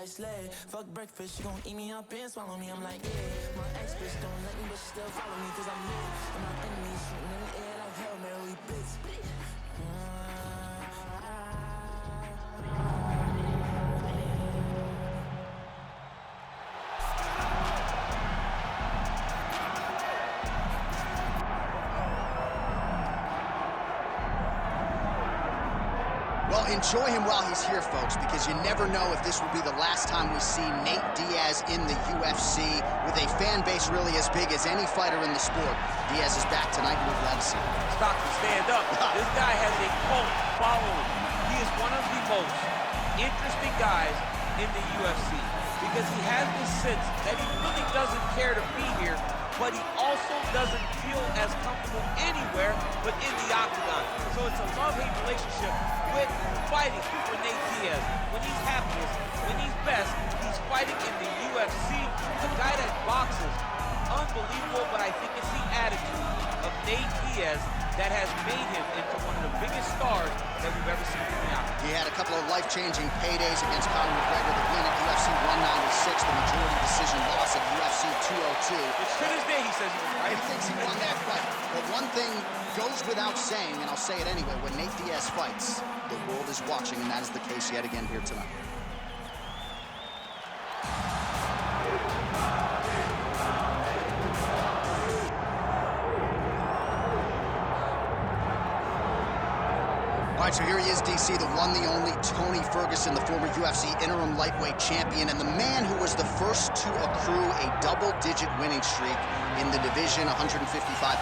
like slay. Fuck breakfast, you gon' eat me up and swallow me. I'm like, yeah. My ex-bitch don't let me, but she still follow me, cause I'm lit. And my enemies shooting in the air like Hail Mary blitz. Well, enjoy him while he's here, folks, because you never know if this will be the last time we see Nate Diaz in the UFC. With a fan base really as big as any fighter in the sport, Diaz is back tonight, and we're glad to see him. Stockton, stand up. This guy has a cult following. He is one of the most interesting guys in the UFC because he has this sense that he really doesn't care to be here, but he also doesn't feel as comfortable anywhere but in the octagon. So it's a love-hate relationship with fighting for Nate Diaz. When he's happiest, when he's best, he's fighting in the UFC. A guy that boxes, unbelievable, but I think it's the attitude of Nate Diaz that has made him into one of the biggest stars that we've ever seen in the octagon. He had a couple of life-changing paydays against Conor McGregor, the win at UFC 196, the majority decision loss at UFC 202. Which to this day he says he was right. He thinks he won that fight. But one thing goes without saying, and I'll say it anyway, when Nate Diaz fights, the world is watching, and that is the case yet again here tonight. All right, so here he is, DC, the one, the only Tony Ferguson, the former UFC interim lightweight champion, and the man who was the first to accrue a double-digit winning streak in the division, 155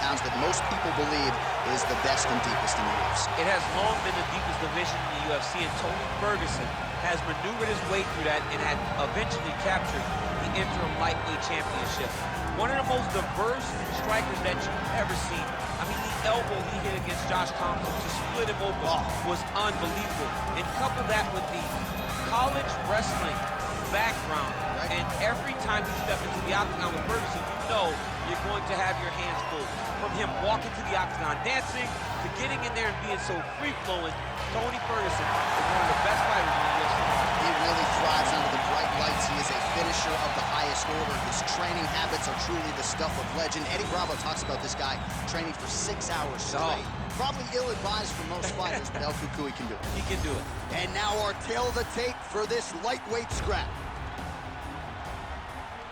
pounds, that most people believe is the best and deepest in the UFC. It has long been the deepest division in the UFC, and Tony Ferguson has maneuvered his way through that and had eventually captured the interim lightweight championship. One of the most diverse strikers that you've ever seen. I mean, the elbow he hit against Josh Thompson to split him open was unbelievable. And couple that with the college wrestling background, and every time you step into the octagon with Ferguson, you know you're going to have your hands full. From him walking to the octagon dancing, to getting in there and being so free-flowing, Tony Ferguson is one of the best fighters in the UFC. He really thrives under the bright lights. He is a finisher of the highest order. His training habits are truly the stuff of legend. Eddie Bravo talks about this guy training for 6 hours straight. Probably ill-advised for most fighters, but El Cucuy can do it. He can do it. And now our tail of the tape for this lightweight scrap.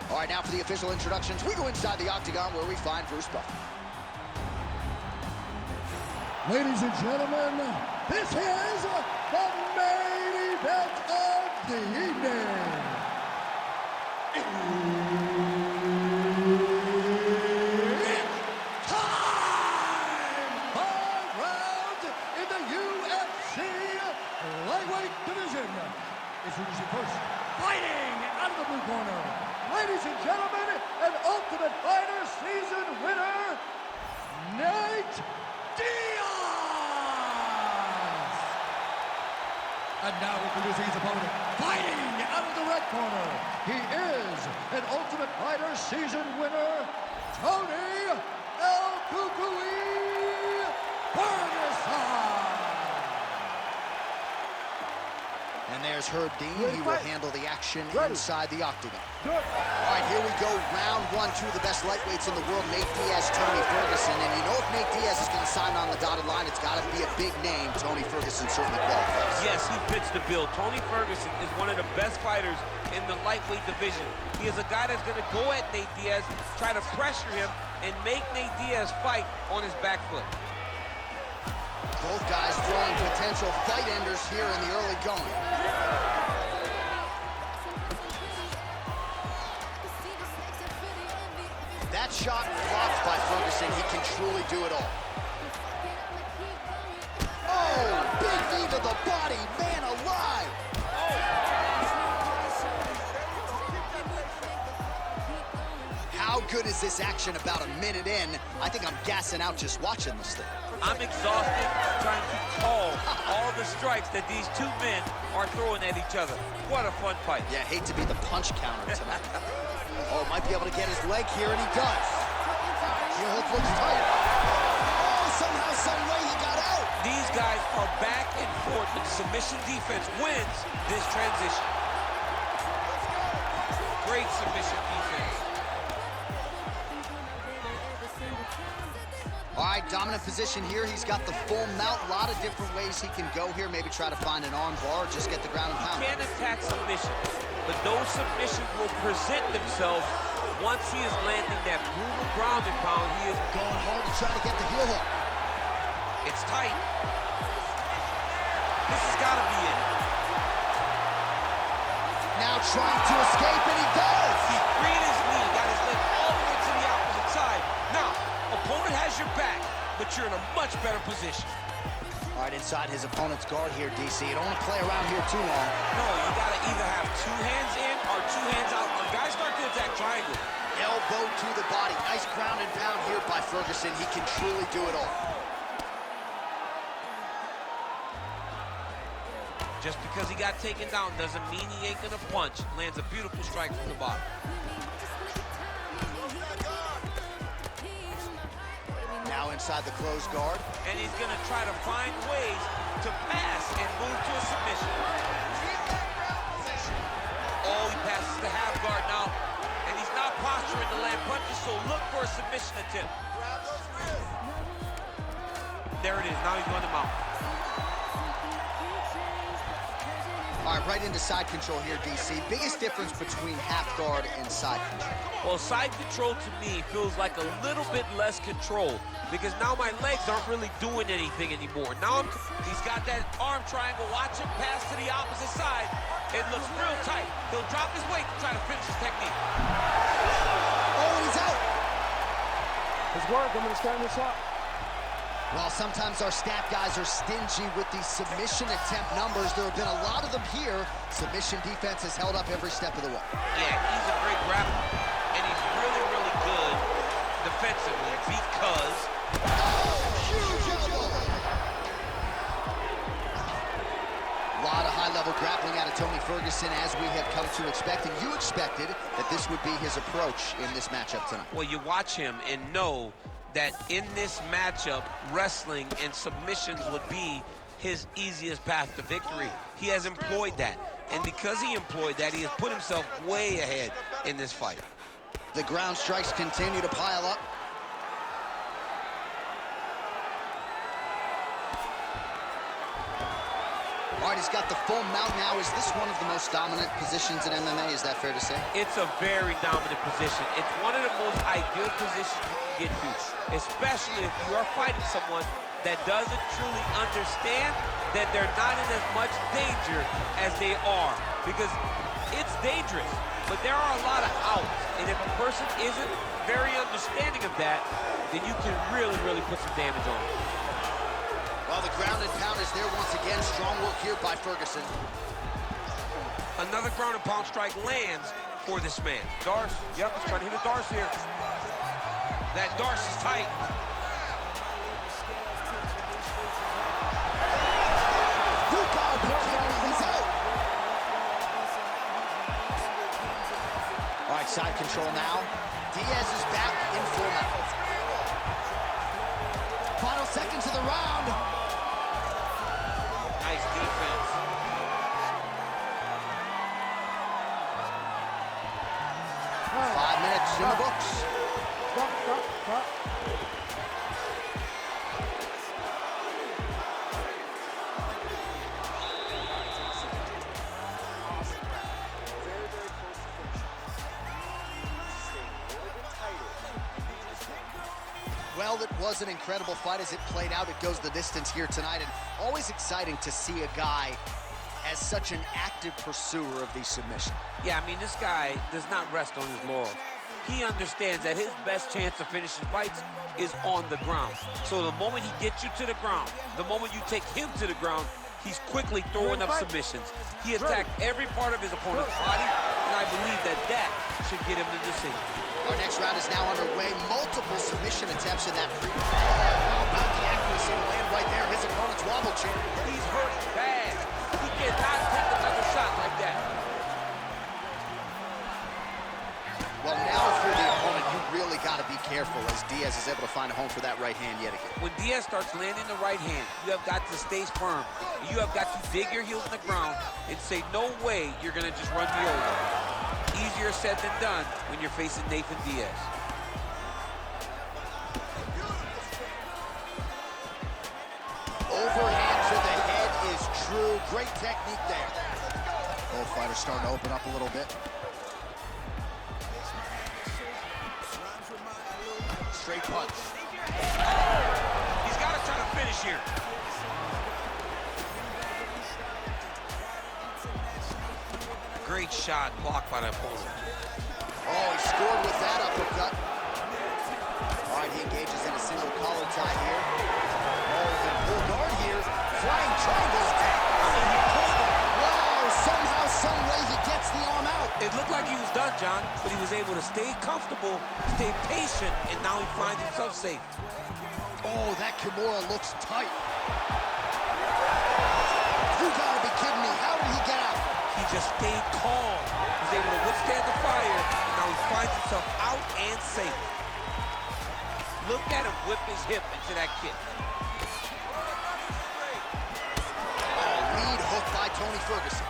All right, now for the official introductions, we go inside the octagon where we find Bruce Buffer. Ladies and gentlemen, this is the main event of the evening. It's time! 5 rounds in the UFC lightweight division. Introducing first, fighting out of the blue corner. Ladies and gentlemen, an Ultimate Fighter season winner, Nate Diaz! And now introducing his opponent, fighting out of the red corner, he is an Ultimate Fighter season winner, Tony El Cucuy Ferguson! And there's Herb Dean. He will handle the action inside the octagon. All right, here we go. Round one, two of the best lightweights in the world, Nate Diaz, Tony Ferguson. And you know if Nate Diaz is going to sign on the dotted line, it's got to be a big name. Tony Ferguson certainly qualifies. Yes, he fits the bill. Tony Ferguson is one of the best fighters in the lightweight division. He is a guy that's going to go at Nate Diaz, try to pressure him, and make Nate Diaz fight on his back foot. Both guys throwing potential fight enders here in the early going. That shot blocked by Ferguson. He can truly do it all. Oh, big knee to the body. Man alive. How good is this action about a minute in? I think I'm gassing out just watching this thing. I'm exhausted trying to call all the strikes that these two men are throwing at each other. What a fun fight. Yeah, hate to be the punch counter tonight. Oh, might be able to get his leg here, and he does. Heel hook looks tight. Oh, somehow, some way he got out. These guys are back and forth, and submission defense wins this transition. submission defense. All right, dominant position here. He's got the full mount. A lot of different ways he can go here. Maybe try to find an arm bar or just get the ground and pound. He can't attack submission, but those submissions will present themselves once he is landing that brutal ground and pound. He is Going hard to try to get the heel hook. It's tight. This has got to be it. Now trying to escape, and he does. He freed his knee, got his leg all the way to the opposite side. Now, opponent has your back, but you're in a much better position. All right, inside his opponent's guard here, DC. You don't want to play around here too long. No, you got to either have two hands in or two hands out. When guys start to attack triangle. Elbow to the body. Nice ground and pound here by Ferguson. He can truly do it all. Just because he got taken down doesn't mean he ain't gonna punch. Lands a beautiful strike from the bottom. Now inside the closed guard. And he's gonna try to find ways to pass and move to a submission. Oh, he passes the half guard now. And he's not posturing to land punches, so look for a submission attempt. There it is, now he's going to mount. All right, right into side control here, DC. Biggest difference between half guard and side control. Well, side control to me feels like a little bit less control because now my legs aren't really doing anything anymore. Now he's got that arm triangle. Watch him pass to the opposite side. It looks real tight. He'll drop his weight to try to finish his technique. Oh, he's out. His work, I'm going to stand this up. While sometimes our stat guys are stingy with these submission attempt numbers, there have been a lot of them here. Submission defense has held up every step of the way. Yeah, he's a great grappler, and he's really, really good defensively because... Huge elbow! A lot of high-level grappling out of Tony Ferguson, as we have come to expect, and you expected that this would be his approach in this matchup tonight. Well, you watch him and know that in this matchup, wrestling and submissions would be his easiest path to victory. He has employed that. And because he employed that, he has put himself way ahead in this fight. The ground strikes continue to pile up. All right, he's got the full mount now. Is this one of the most dominant positions in MMA? Is that fair to say? It's a very dominant position. It's one of the most ideal positions you can get to, especially if you are fighting someone that doesn't truly understand that they're not in as much danger as they are. Because it's dangerous, but there are a lot of outs. And if a person isn't very understanding of that, then you can really, really put some damage on them. Well, the ground and pound is there once again. Strong work here by Ferguson. Another ground and pound strike lands for this man. Darce, yep, he's trying to hit a Darce here. That Darce is tight. He's out. All right, side control now. Diaz is back in full mount. Final seconds of the round. Nice defense. Right. 5 minutes in the books. Stop. Well, it was an incredible fight as it played out. It goes the distance here tonight, and always exciting to see a guy as such an active pursuer of these submissions. Yeah, I mean, this guy does not rest on his laurels. He understands that his best chance to finish his fights is on the ground. So the moment he gets you to the ground, the moment you take him to the ground, he's quickly throwing up submissions. He attacked every part of his opponent's body, and I believe that that should get him the decision. Our next round is now underway. Multiple submission attempts in that previous. How about the accuracy to land right there? His opponent's wobble chair. He's hurt bad. He cannot take another shot like that. Well, now for the opponent, you really got to be careful as Diaz is able to find a home for that right hand yet again. When Diaz starts landing the right hand, you have got to stay firm. You have got to dig your heels in the ground and say, no way you're going to just run me over. Easier said than done when you're facing Nathan Diaz. Overhand to the head is true. Great technique there. Both fighters starting to open up a little bit. Straight punch. He's got to try to finish here. Great shot, blocked by the opponent. Oh, he scored with that uppercut. All right, he engages in a single collar tie here. Oh, the full guard here. Flying triangle attack. Wow, somehow, some way he gets the arm out. It looked like he was done, John, but he was able to stay comfortable, stay patient, and now he finds himself safe. Oh, that Kimura looks tight. You gotta be kidding me. How did he get out? He just stayed calm. He was able to withstand the fire, and now he finds himself out and safe. Look at him whip his hip into that kick. Oh, lead hook by Tony Ferguson.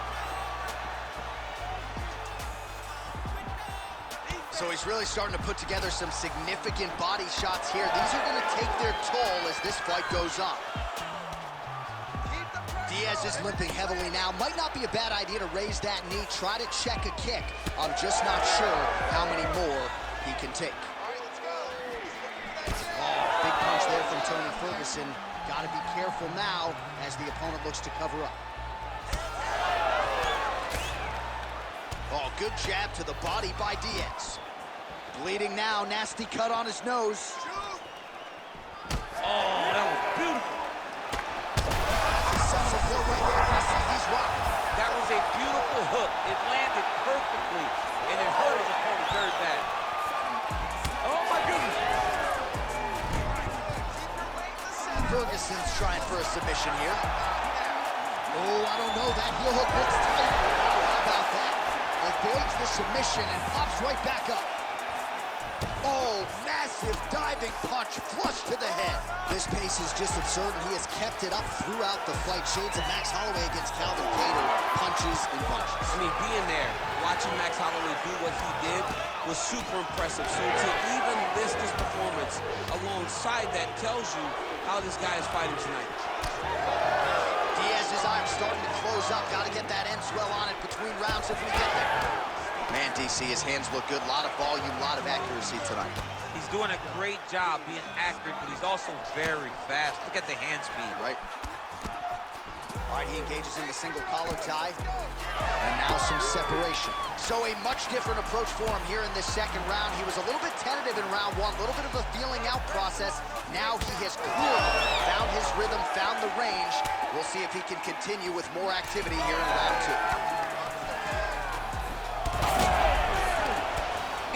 So he's really starting to put together some significant body shots here. These are going to take their toll as this fight goes on. Diaz is limping heavily now. Might not be a bad idea to raise that knee, try to check a kick. I'm just not sure how many more he can take. Oh, big punch there from Tony Ferguson. Got to be careful now as the opponent looks to cover up. Oh, good jab to the body by Diaz. Bleeding now, nasty cut on his nose. Oh, that was beautiful. That was a beautiful hook. It landed perfectly, and it hurt his opponent very bad. Oh, my goodness. Ferguson's trying for a submission here. Oh, I don't know. That heel hook looks tight. How about that? Evades the submission and pops right back up. Oh, massive diving punch flush to the head. This pace is just absurd, and he has kept it up throughout the fight. Shades of Max Holloway against Calvin Kattar, punches and punches. I mean, being there, watching Max Holloway do what he did was super impressive. So to even list his performance alongside that tells you how this guy is fighting tonight. Diaz's arm starting to close up. Got to get that end swell on it between rounds if we get there. Man, DC, his hands look good. A lot of volume, a lot of accuracy tonight. He's doing a great job being accurate, but he's also very fast. Look at the hand speed. Right. All right, he engages in the single collar tie. And now some separation. So a much different approach for him here in this second round. He was a little bit tentative in round one, a little bit of a feeling out process. Now he has clearly found his rhythm, found the range. We'll see if he can continue with more activity here in round two.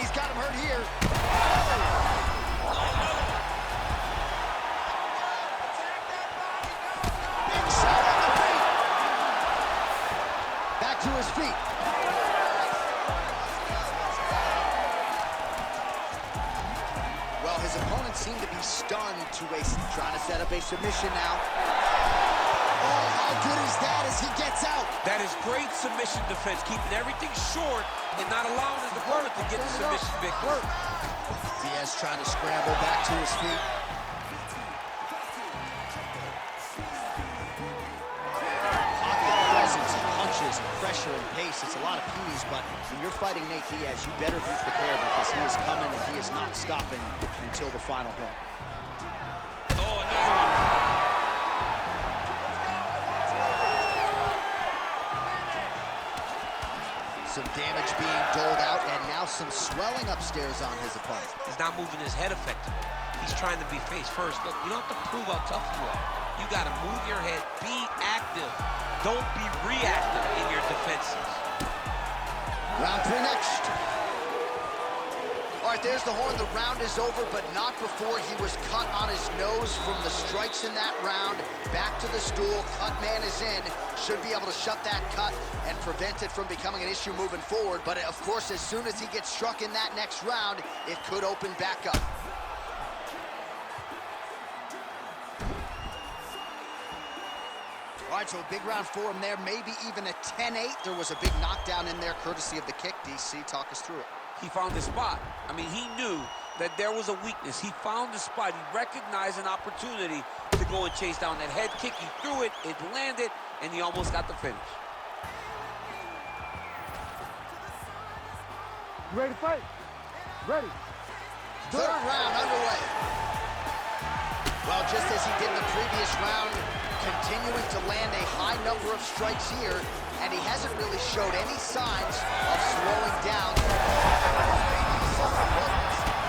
He's got him hurt here. Big shot on the feet. Back to his feet. Well, his opponent seemed to be stunned to trying to set up a submission now. Oh, how good is that as he gets out? That is great submission defense, keeping everything short and not allowing his opponent to get the submission victory. Diaz trying to scramble back to his feet. Pocket presence, punches, pressure, and pace. It's a lot of P's, but when you're fighting Nate Diaz, you better be prepared because he is coming and he is not stopping until the final hit. Oh, another one. Some damage being doled out, and now some swelling upstairs on his opponent. He's not moving his head effectively. He's trying to be face first. Look, you don't have to prove how tough you are. You got to move your head, be active. Don't be reactive in your defenses. Round three next. All right, there's the horn. The round is over, but not before he was cut on his nose from the strikes in that round. Back to the stool. Cut man is in. Should be able to shut that cut and prevent it from becoming an issue moving forward. But, of course, as soon as he gets struck in that next round, it could open back up. All right, right, so a big round for him there, maybe even a 10-8. There was a big knockdown in there, courtesy of the kick. DC, talk us through it. He found the spot. I mean, he knew that there was a weakness. He found the spot. He recognized an opportunity to go and chase down that head kick. He threw it, it landed, and he almost got the finish. You ready to fight? Ready. Third round underway. Well, just as he did in the previous round, continuing to land a high number of strikes here, and he hasn't really showed any signs of slowing down.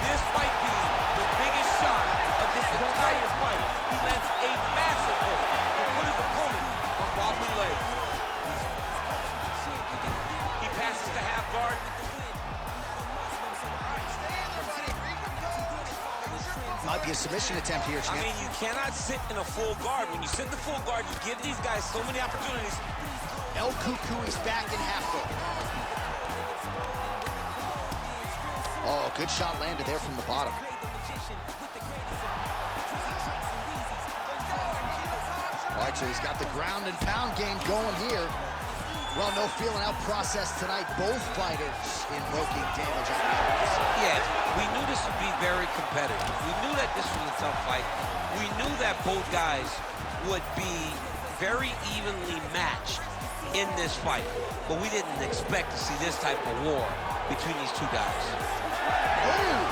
This might be the biggest shot of this entire fight. He lands a massive hook to put his opponent on wobbly legs. He passes to half guard. Might be a submission attempt here, champ. I mean, you cannot sit in a full guard. When you sit in the full guard, you give these guys so many opportunities. El Cucuy's back in half guard. Oh, good shot landed there from the bottom. All right, so he's got the ground and pound game going here. Well, no feeling out process tonight. Both fighters invoking damage on the others. Yeah, we knew this would be very competitive. We knew that this was a tough fight. We knew that both guys would be very evenly matched in this fight. But we didn't expect to see this type of war between these two guys. Oh,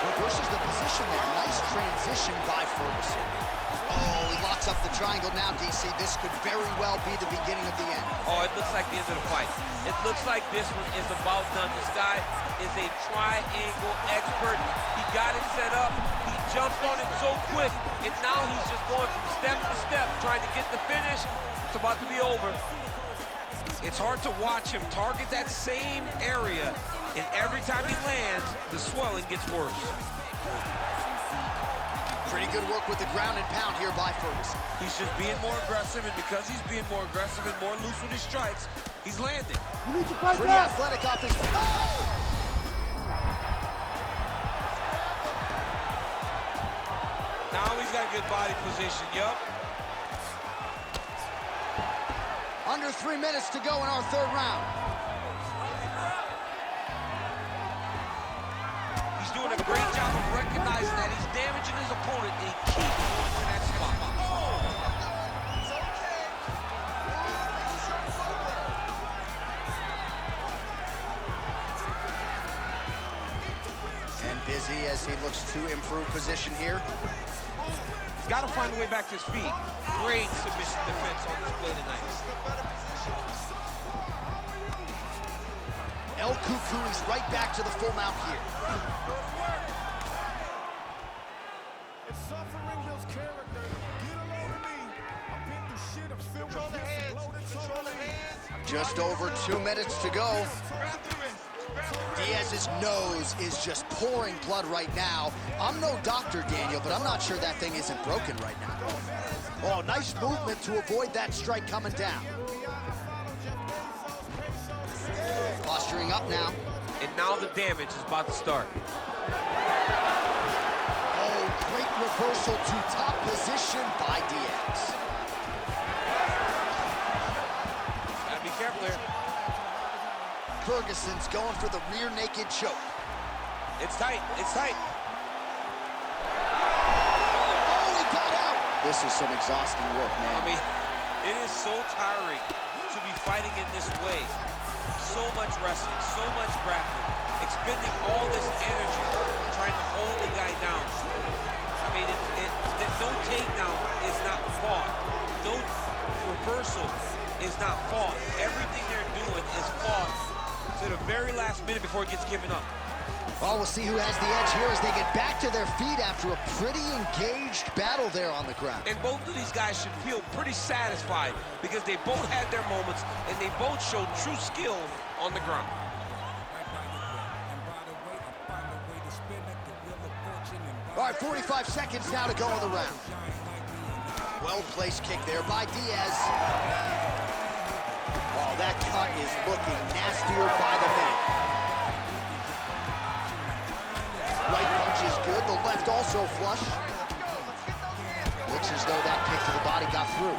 reverses the position there. Nice transition by Ferguson. Oh, he locks up the triangle now, DC. This could very well be the beginning of the end. Oh, it looks like the end of the fight. It looks like this one is about done. This guy is a triangle expert. He got it set up. He jumped on it so quick. And now he's just going from step to step, trying to get the finish. It's about to be over. It's hard to watch him target that same area, and every time he lands, the swelling gets worse. Pretty good work with the ground and pound here by Ferguson. He's just being more aggressive, and because he's being more aggressive and more loose with his strikes, he's landing. You need to fight Pretty back. athletic off his... Oh! Now he's got good body position, yup. Under 3 minutes to go in our third round. He's doing a great job of recognizing that he's damaging his opponent, and he keeps going to that spot. And busy as he looks to improve position here. He's got to find a way back to his feet. Great submission defense on display tonight. El Cucuy's right back to the full mount here. Just over 2 minutes to go. Diaz's nose is just pouring blood right now. I'm no doctor, Daniel, but I'm not sure that thing isn't broken right now. Oh, nice movement to avoid that strike coming down. Posturing up now. And now the damage is about to start. Oh, great reversal to top position by Diaz. Gotta be careful here. Ferguson's going for the rear naked choke. It's tight, it's tight. Oh, he got out! This is some exhausting work, man. I mean, it is so tiring to be fighting in this way. So much wrestling, so much grappling, expending all this energy trying to hold the guy down. I mean, no takedown is not fought. No reversal is not fought. Everything they're doing is fought to the very last minute before it gets given up. Well, we'll see who has the edge here as they get back to their feet after a pretty engaged battle there on the ground. And both of these guys should feel pretty satisfied because they both had their moments and they both showed true skill on the ground. All right, 45 seconds now to go in the round. Well-placed kick there by Diaz. Oh, that cut is looking nastier by the minute. Right punch is good, the left also flush. Looks as though that kick to the body got through.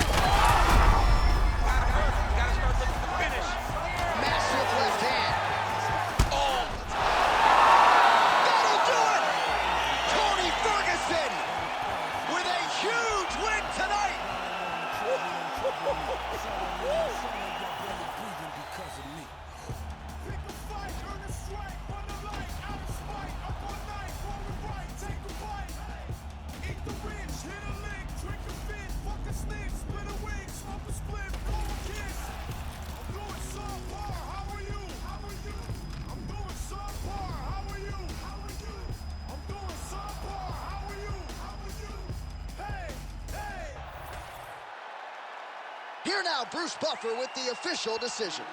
Here now, Bruce Buffer with the official decision.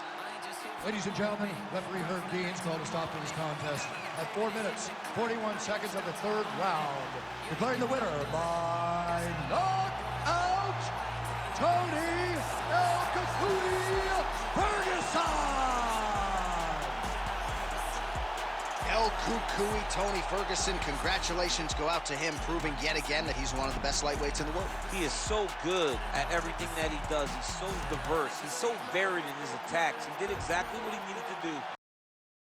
Ladies and gentlemen, referee Herb Deans called a stop to this contest at 4 minutes, 41 seconds of the third round. Declaring the winner by knockout, Tony El Cucuy Ferguson! El Cucuy, Tony Ferguson, congratulations go out to him, proving yet again that he's one of the best lightweights in the world. He is so good at everything that he does. He's so diverse. He's so varied in his attacks. He did exactly what he needed to do.